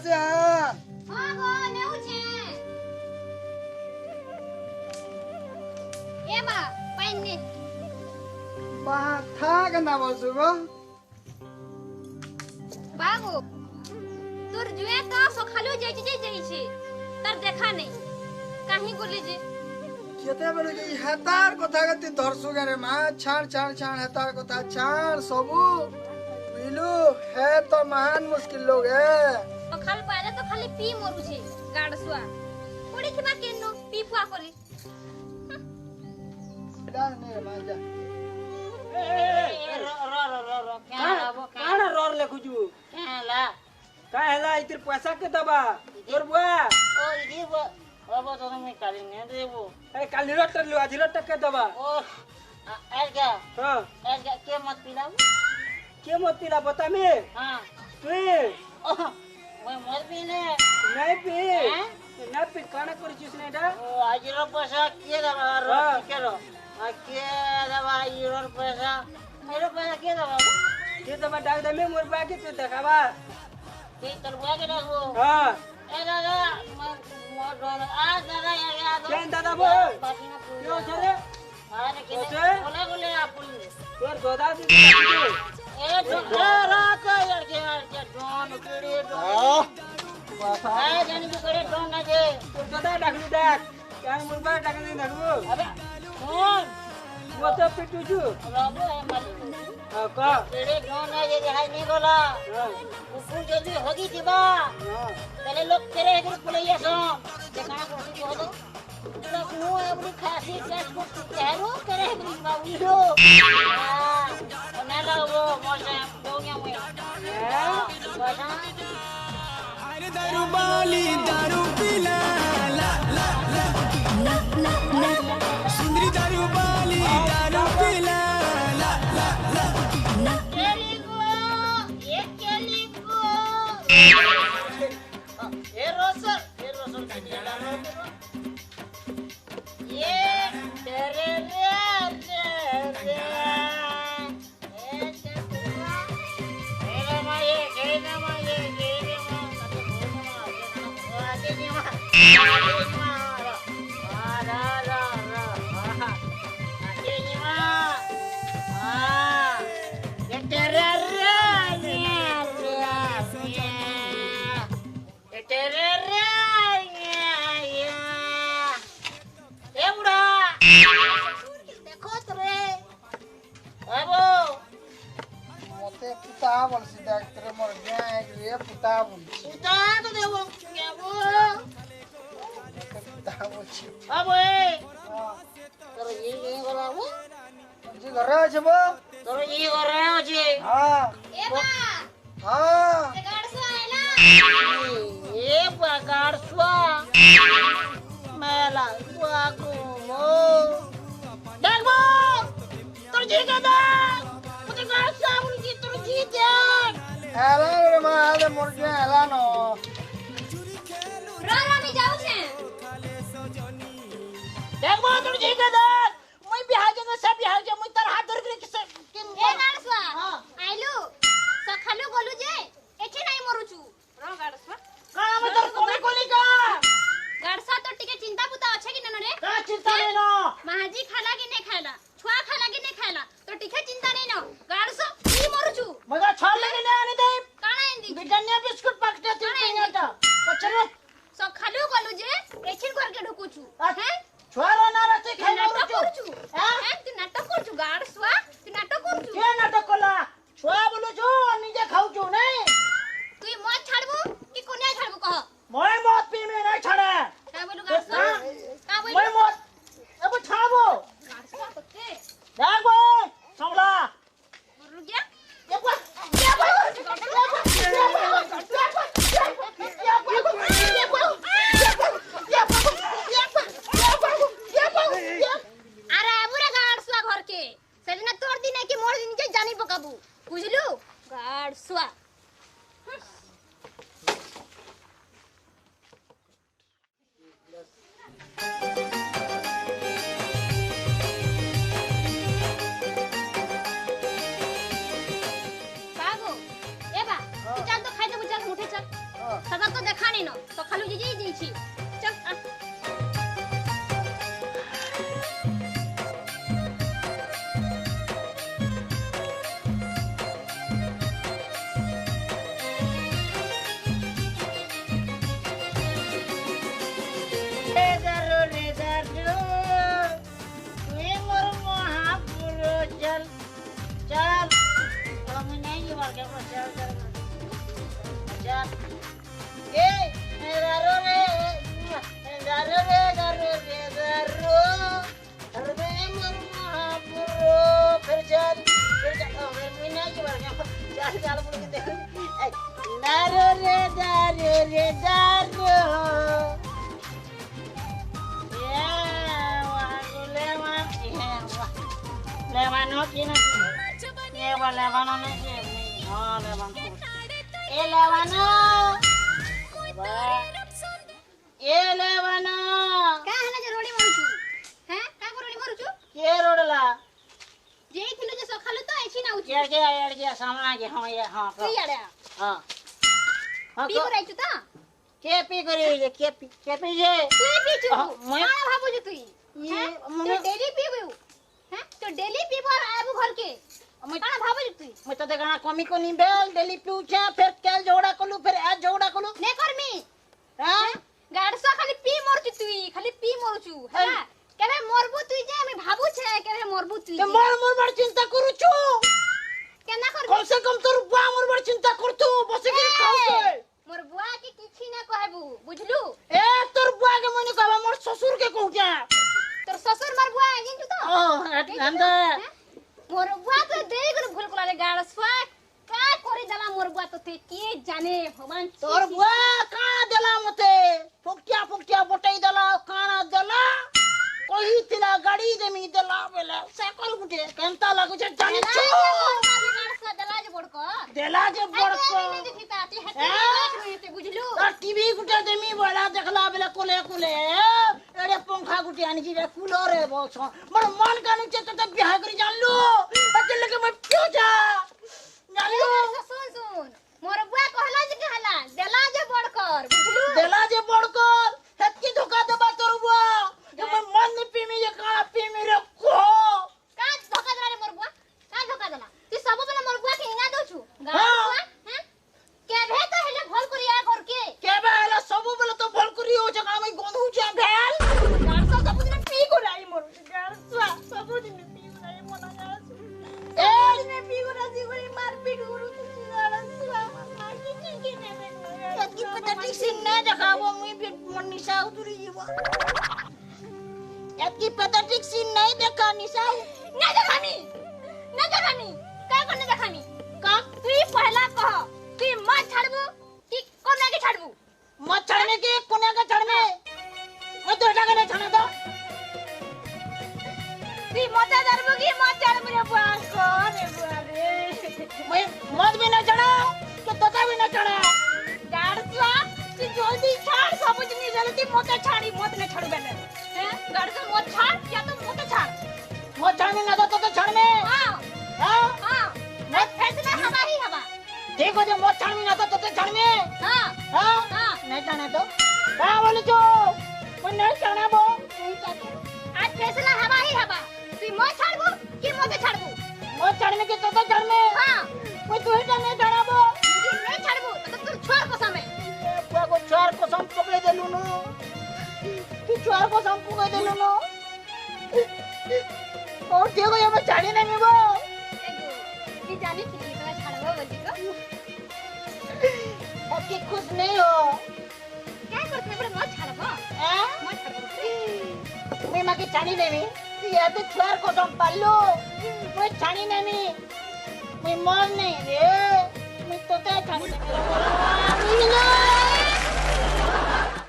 से हां हां गो नेउ छे ए बा पानी बा था के ना बसु गो बागो तोर जुए तो सखालु जाई छे तर देखा नहीं काहे गोले जे केते बेले के हेतार कथा गति धरसु गे रे मा छाड़ छाड़ छाड़ हेतार कथा छाड़ सबु बिलु है तो महान मुश्किल लोग है तो खाल पाले तो खाली पी मरु छे गाडसुआ कोडी खिबा केनो पी फुआ करे डाल ने मा जा काना रोर लेखुजु केला काहेला इतिर पैसा के दबा तोर बुआ ओ इदी बाबा तो मैं काली ने देबो ए काली रोटर लो आज रोटर के दबा ओ एलगा हां एलगा के मत पिलाओ के मत पिला बता में हां तू मैं मर भी ने नहीं पी ना पी काना करछिस ने डा ओ आज रो पैसा के दबा रो के रो के दबा रो पैसा मेरो पैसा के दबा के दबा डाक दे में मोर बा के तू देखाबा के तर बुआ के डाको हां ए दादा मैं मोर डर आ दादा या के दादा बो क्यों छरे अरे के बोले बोले आप तोर गोदा दी ए ढोरा का यार के डोन केड़े डोन ए जानी के केड़े डोन ना जे तोर गोदा डाकलू डाक क्या मोर बा डाक दे डाकबो अबे कौन वो तो पिटूजू राबो है मालिक हां का केड़े डोन ना जे हाय नहीं गोला हां कुकुर जल्दी होगी दिबा हां पहले लोग तेरे एक पुलिया सो देखना कोशिश हो तो तो को अपनी खासी टेस्ट को तेरो करे बाबू लो हां ना लगो मोसे दोनिया में बता अरे दारू बाली दारू पिला ला ला ला ना ना ना सुंदरी दारू बाली दारू पिला ला ला ला ना केली को ए रोसर ये तेरे रे ए तेरा माये केना माये आके नहीं मा रा रा रा आके नहीं मा हां ये तेरे रे ये तेरे रे ए बुढ़ा देखो तरे अबो मते पुता बोल सीधा तेरे मोर गया एक रे पुता बोल उता तो देबो क्या बो पुता बोल छी अबो ए हां तोर ये गला वो जी घर আছে बो तोर ये कर रहे हो जी हां ए बा हां ते गाडसुआ आइला ये पगार स्वा मेला स्वा को मो देखो तोर जी के दे मुझे गाड़ साबुन की तोर जी दे एला रे मा आले मोर गया एला नो रो मी जाऊ छे देखो तोर जी के दे मैं बिहार के सब बिहार के मैं तर हाथ धर के किन ए गाडसुआ हां आइलु सखालु गोलु जे एठी नाही मरुचु रो गाडसुआ काना में तर कोली का गाडसा तो टिके चिंता पुता अच्छे कि न रे का चिंता नहीं नो महाजी खाला कि नहीं खाला छुआ खाला कि नहीं खाला तो टिके चिंता नहीं न गाडसो की मरुचु मगर छोड़ लेने नहीं आने दे काना इंदी बिटनिया बिस्कुट पकते थी पिंगाटा कचरे सखालु गोलु जे एठी घर के ढुकुचु हैं छोरो ना रहते खाई नाटक ना करचु हैं तू नाटक करचु गाडसुआ तू नाटक करचु के नाटक कला छोरा बोलो जो निजे खाऊ जो नहीं तू मत छाड़बू कि कोनिया छाड़बू कह मैं मौत पी में नहीं छड़े का बोलू गाडसुआ का बोलू मैं मौत अब छाबो गाडसुआ पक्के देखो समला रुक गया अरे बुरा गाडसुआ घर के सेदिना तोड़ दी नहीं कि मोर दिन के जानी पकाबू बुझलू गाडसुआ जाल बोल के देखो दारू रे दारू रे दारू लेवानो की ना ये वाला लेवानो नहीं कि हां लेवानो ए लेवानो ए लेवानो का हना जे रोडी मरुछु हैं का को रोडी मरुछु के रोडला जेई थिलो जे सखालु तो ऐसी ना उछु यार के सामना के हां ये हां की याडा हां हां पी को राइछु ता के पी करे जे के पी जे तू पीछु मैं का भाबु जे तुई ये तो डेली पीबू हैं तो डेली पीबो आबू घर के मैं का भाबु जे तुई मैं तो देखना कमी को नहीं बेल डेली पीउछा फिर केल जोड़ा कलु फिर आज जोड़ा कलु ने करमी हां गाडसा खाली पी मरछु तुई खाली पी मरछु हैला केबे मरबू तुई जे আমি ভাবু छे केबे मरबू तुई ते मोर बड़ चिंता करू छु केना कर कम से कम तोर बुआ मोर बड़ चिंता करतु बसे के खाउसे मोर बुआ के किछि ना कहबू बुझलू ए तोर बुआ के मने कहबा मोर ससुर के कहूजा तोर ससुर मार बुआ आगिन तो ओ अंदा मोर बुआ तो देई गुल भूल कोलाले गाडसा का करी दला मोर बुआ तो ते के जाने भगवान तोर बुआ का देला मते फुकटिया बटई देला काना देला कोही तिला गाड़ी देमी देला बेला साइकिल गुटे केनता लागु छ जानि छु गाडसा दला जे बड़को देला जे बड़को नहीं देखी ताती हते बुझलू और टीवी गुटे देमी बड़ा देखला बेला कोले एड़े पंखा गुटे आनी जी कूलर है बहुत मोर मन कानु छ त बियाह करी जानलु अते लगे मैं क्यों जा जानलु सुन मोर बुआ कहला जे कहला दला जे बड़कर बुझलू देला जे बड़कर हेतकी धोखा देबा तोर बुआ मैं मन नहीं पीमी ये काला पीमी रे को का धोखा दला रे मोर बुआ का धोखा दला तू सब बने मोर बुआ के इना दउछु हाँ। गाडसा हैं केभे तो हेले भल करिया घर के बेला सब बेला तो भल करी हो जका मैं गंधु छ भेल गारसा सब दिन पी को राई मोर गारसा सब दिन पी को राई मोना गारसा ए दिन पी को राई गोरी मार पीट गुरु गारसा मार की ने यदि पता ठीक से ना जकावो मैं भी मन निशा उतरी जीवा यदि पता ठीक से नहीं देखा निशा ना देखानी का करने देखानी का तू पहला कह तू मत छाड़बू कि कोना के छाड़बू मत छड़ने के कोने का छड़ने मैं तो हटा के नहीं छाना दो तू मत दरबू कि मत छाड़बू रे बुआ को रे बुआ रे मैं मत भी ना चढ़ा कि तोता भी ना चढ़ा गाड़सा तू जल्दी छाड़ सब जनी जल्दी मत छाड़ी मत ने छाड़ बेले हैं गाड़सा मत छाड़ या तो मत छाड़ मत छड़ने ना तो छड़ने हां हां हां मत फैसला हवा ही हवा देखो जो मत छड़ने ना तो छड़ने हां हां हां नहीं छड़ने तो क्या बोले जो मैं नहीं छड़ना बो आज फैसला हवा ही हवा तू मत छाड़बू कि मत छाड़बू मत छड़ने के तो छड़ने हां मैं तू ही नहीं छड़ा बो लेकिन नहीं छाड़बू तो तोर छोर को समय बुआ को चार को सम पकड़े देलु नो तू चार को सम पकड़े देलु नो और देखो ये मैं छड़ी नहीं बो कि जानी थी तो छाड़बो बोली को अब की खुश नहीं हो क्या करते बड़े मत छाड़बो हैं मत छाड़बो मैं मां की छड़ी नहीं ये तो चार को सम पालो मैं छड़ी नहीं मैं मर नहीं रे मैं तो छड़ी नहीं